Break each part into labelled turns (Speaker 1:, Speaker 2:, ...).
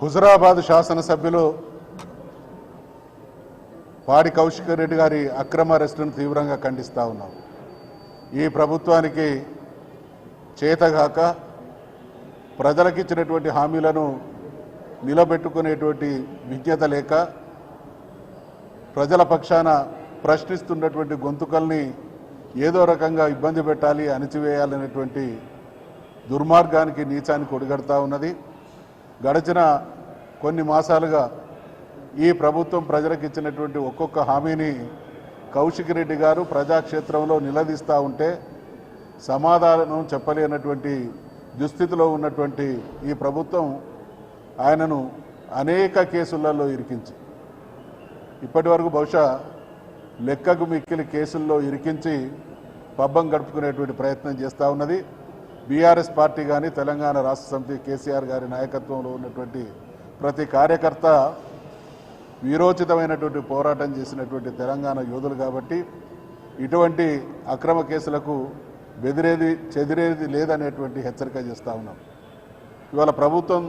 Speaker 1: హుజురాబాద్ శాసనసభ్యులు పాడి కౌశిక్ రెడ్డి గారి అక్రమ అరెస్టును తీవ్రంగా ఖండిస్తా ఉన్నాం. ఈ ప్రభుత్వానికి చేతగాక ప్రజలకు ఇచ్చినటువంటి హామీలను నిలబెట్టుకునేటువంటి విజ్ఞత లేక ప్రజల పక్షాన ప్రశ్నిస్తున్నటువంటి గొంతుకల్ని ఏదో రకంగా ఇబ్బంది పెట్టాలి, అణిచివేయాలనేటువంటి దుర్మార్గానికి, నీచానికి ఒడిగడతా ఉన్నది. గడిచిన కొన్ని మాసాలుగా ఈ ప్రభుత్వం ప్రజలకు ఇచ్చినటువంటి ఒక్కొక్క హామీని కౌశిక్ రెడ్డి గారు ప్రజాక్షేత్రంలో నిలదీస్తూ ఉంటే సమాధానం చెప్పలేనటువంటి దుస్థితిలో ఉన్నటువంటి ఈ ప్రభుత్వం ఆయనను అనేక కేసులలో ఇరికించి, ఇప్పటి వరకు బహుశా లెక్కకు మిక్కిలి కేసుల్లో ఇరికించి పబ్బం గడుపుకునేటువంటి ప్రయత్నం చేస్తూ ఉన్నది. బీఆర్ఎస్ పార్టీ కానీ, తెలంగాణ రాష్ట్ర సమితి కేసీఆర్ గారి నాయకత్వంలో ఉన్నటువంటి ప్రతి కార్యకర్త వీరోచితమైనటువంటి పోరాటం చేసినటువంటి తెలంగాణ యోధులు కాబట్టి ఇటువంటి అక్రమ కేసులకు బెదిరేది చెదిరేది లేదనేటువంటి హెచ్చరిక చేస్తూ ఉన్నాం. ఇవాళ ప్రభుత్వం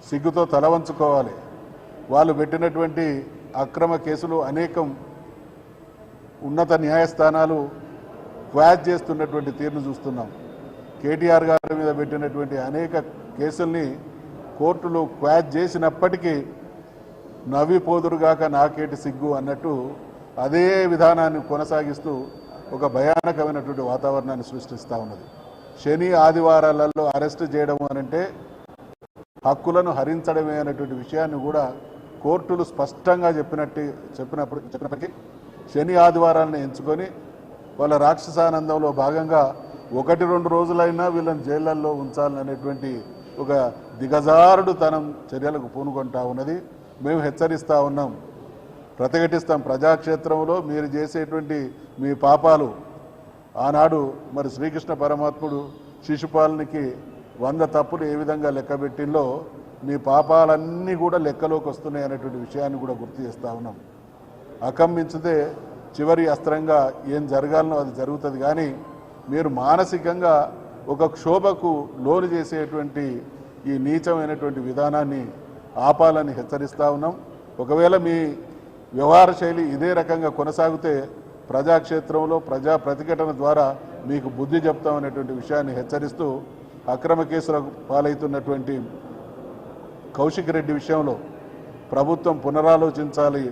Speaker 1: సిగ్గుతో తలవంచుకోవాలి. వాళ్ళు పెట్టినటువంటి అక్రమ కేసులు అనేకం ఉన్నత న్యాయస్థానాలు క్వాష్ చేస్తున్నటువంటి తీరును చూస్తున్నాం. కేటీఆర్ గారి మీద పెట్టినటువంటి అనేక కేసుల్ని కోర్టులు క్వాష్ చేసినప్పటికీ నవ్విపోదురుగాక నాకేటి సిగ్గు అన్నట్టు అదే విధానాన్ని కొనసాగిస్తూ ఒక భయానకమైనటువంటి వాతావరణాన్ని సృష్టిస్తూ ఉన్నది. శని ఆదివారాలలో అరెస్టు చేయడం అనంటే హక్కులను హరించడమే అనేటువంటి విషయాన్ని కూడా కోర్టులు స్పష్టంగా చెప్పినప్పటికీ శని ఆదివారాలను ఎంచుకొని వాళ్ళ రాక్షసానందంలో భాగంగా 1-2 రోజులైనా వీళ్ళని జైళ్లలో ఉంచాలనేటువంటి ఒక దిగజారుడు తనం చర్యలకు పూనుకుంటా ఉన్నది. మేము హెచ్చరిస్తూ ఉన్నాం, ప్రతిఘటిస్తాం. ప్రజాక్షేత్రంలో మీరు చేసేటువంటి మీ పాపాలు ఆనాడు మరి శ్రీకృష్ణ పరమాత్ముడు శిశుపాలునికి 100 తప్పులు ఏ విధంగా లెక్కబెట్టిందో మీ పాపాలన్నీ కూడా లెక్కలోకి వస్తున్నాయి అనేటువంటి విషయాన్ని కూడా గుర్తు చేస్తూ ఉన్నాం. అకమ్మించితే చివరి అస్త్రంగా ఏం జరగాలనో అది జరుగుతుంది. కానీ మీరు మానసికంగా ఒక క్షోభకు లోను చేసేటువంటి ఈ నీచమైనటువంటి విధానాన్ని ఆపాలని హెచ్చరిస్తూ ఉన్నాం. ఒకవేళ మీ వ్యవహార శైలి ఇదే రకంగా కొనసాగితే ప్రజాక్షేత్రంలో ప్రజా ప్రతిఘటన ద్వారా మీకు బుద్ధి చెప్తామనేటువంటి విషయాన్ని హెచ్చరిస్తూ అక్రమ కేసులకు పాలవుతున్నటువంటి కౌశిక్ రెడ్డి విషయంలో ప్రభుత్వం పునరాలోచించాలి.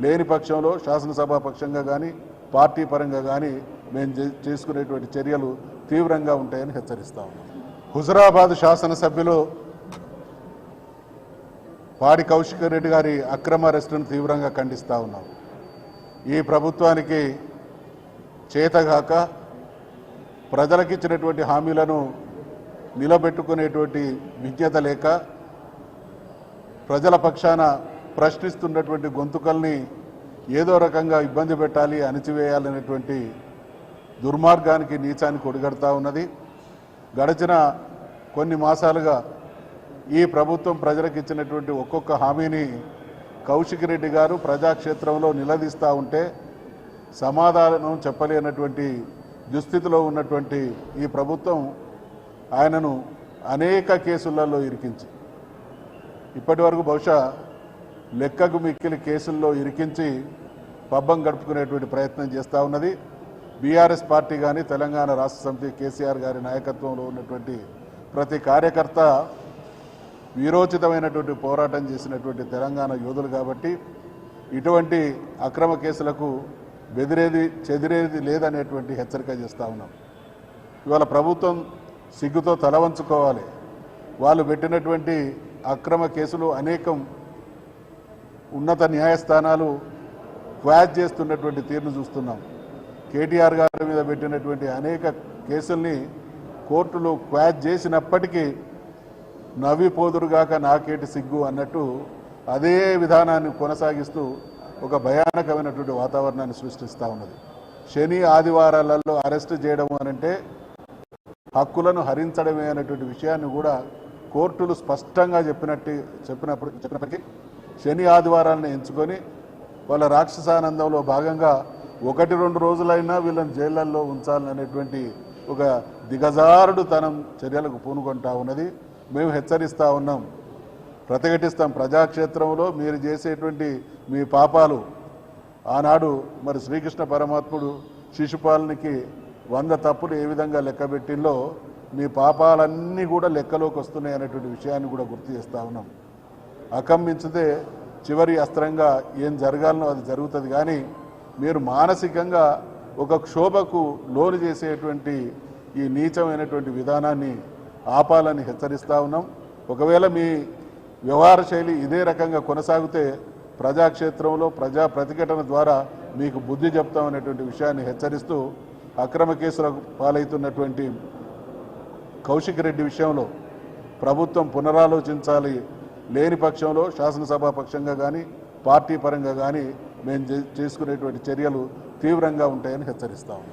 Speaker 1: లేని పక్షంలో శాసనసభ పక్షంగా కానీ, పార్టీ పరంగా కానీ మేము చేసుకునేటువంటి చర్యలు తీవ్రంగా ఉంటాయని హెచ్చరిస్తా ఉన్నాం. హుజురాబాద్ శాసనసభ్యులు పాడి కౌశిక్ రెడ్డి గారి అక్రమ అరెస్టును తీవ్రంగా ఖండిస్తూ ఉన్నాం. ఈ ప్రభుత్వానికి చేతగాక ప్రజలకు ఇచ్చినటువంటి హామీలను నిలబెట్టుకునేటువంటి విజ్ఞత లేక ప్రజల పక్షాన ప్రశ్నిస్తున్నటువంటి గొంతుకల్ని ఏదో రకంగా ఇబ్బంది పెట్టాలి, అణిచివేయాలనేటువంటి దుర్మార్గానికి, నీచానికి ఒడిగడతా ఉన్నది. గడిచిన కొన్ని మాసాలుగా ఈ ప్రభుత్వం ప్రజలకు ఇచ్చినటువంటి ఒక్కొక్క హామీని కౌశిక్ రెడ్డి గారు ప్రజాక్షేత్రంలో నిలదీస్తూ ఉంటే సమాధానం చెప్పలేనటువంటి దుస్థితిలో ఉన్నటువంటి ఈ ప్రభుత్వం ఆయనను అనేక కేసులలో ఇరికించి, ఇప్పటి వరకు బహుశా లెక్కకు మిక్కిలి కేసుల్లో ఇరికించి పబ్బం గడుపుకునేటువంటి ప్రయత్నం చేస్తూ ఉన్నది. బీఆర్ఎస్ పార్టీ కానీ, తెలంగాణ రాష్ట్ర సమితి కేసీఆర్ గారి నాయకత్వంలో ఉన్నటువంటి ప్రతి కార్యకర్త వీరోచితమైనటువంటి పోరాటం చేసినటువంటి తెలంగాణ యోధులు కాబట్టి ఇటువంటి అక్రమ కేసులకు బెదిరేది చెదిరేది లేదనేటువంటి హెచ్చరిక చేస్తూ ఉన్నాం. ఇవాళ ప్రభుత్వం సిగ్గుతో తలవంచుకోవాలి. వాళ్ళు పెట్టినటువంటి అక్రమ కేసులు అనేకం ఉన్నత న్యాయస్థానాలు క్వాష్ చేస్తున్నటువంటి తీరును చూస్తున్నాం. కేటీఆర్ గారి మీద పెట్టినటువంటి అనేక కేసుల్ని కోర్టులు క్వాష్ చేసినప్పటికీ నవ్విపోదురుగాక నాకేటి సిగ్గు అన్నట్టు అదే విధానాన్ని కొనసాగిస్తూ ఒక భయానకమైనటువంటి వాతావరణాన్ని సృష్టిస్తూ ఉన్నది. శని ఆదివారాలలో అరెస్టు చేయడం అనంటే హక్కులను హరించడమే అనేటువంటి విషయాన్ని కూడా కోర్టులు స్పష్టంగా చెప్పినప్పటికీ శని ఆదివారాలను ఎంచుకొని వాళ్ళ రాక్షసానందంలో భాగంగా 1-2 రోజులైనా వీళ్ళని జైళ్లలో ఉంచాలనేటువంటి ఒక దిగజారుడు తనం చర్యలకు పూనుకుంటా ఉన్నది. మేము హెచ్చరిస్తూ ఉన్నాం, ప్రతిఘటిస్తాం. ప్రజాక్షేత్రంలో మీరు చేసేటువంటి మీ పాపాలు ఆనాడు మరి శ్రీకృష్ణ పరమాత్ముడు శిశుపాలునికి 100 తప్పులు ఏ విధంగా లెక్కబెట్టిందో మీ పాపాలన్నీ కూడా లెక్కలోకి వస్తున్నాయి అనేటువంటి విషయాన్ని కూడా గుర్తు చేస్తూ ఉన్నాం. అకంపించితే చివరి అస్త్రంగా ఏం జరగాలనో అది జరుగుతుంది. కానీ మీరు మానసికంగా ఒక క్షోభకు లోను చేసేటువంటి ఈ నీచమైనటువంటి విధానాన్ని ఆపాలని హెచ్చరిస్తూ ఉన్నాం. ఒకవేళ మీ వ్యవహార శైలి ఇదే రకంగా కొనసాగితే ప్రజాక్షేత్రంలో ప్రజా ప్రతిఘటన ద్వారా మీకు బుద్ధి చెప్తామనేటువంటి విషయాన్ని హెచ్చరిస్తూ అక్రమ కేసులకు పాలవుతున్నటువంటి కౌశిక్ రెడ్డి విషయంలో ప్రభుత్వం పునరాలోచించాలి. లేని పక్షంలో శాసనసభా పక్షంగా కానీ పార్టీ పరంగా కానీ మేము చేసుకునేటువంటి చర్యలు తీవ్రంగా ఉంటాయని హెచ్చరిస్తాము.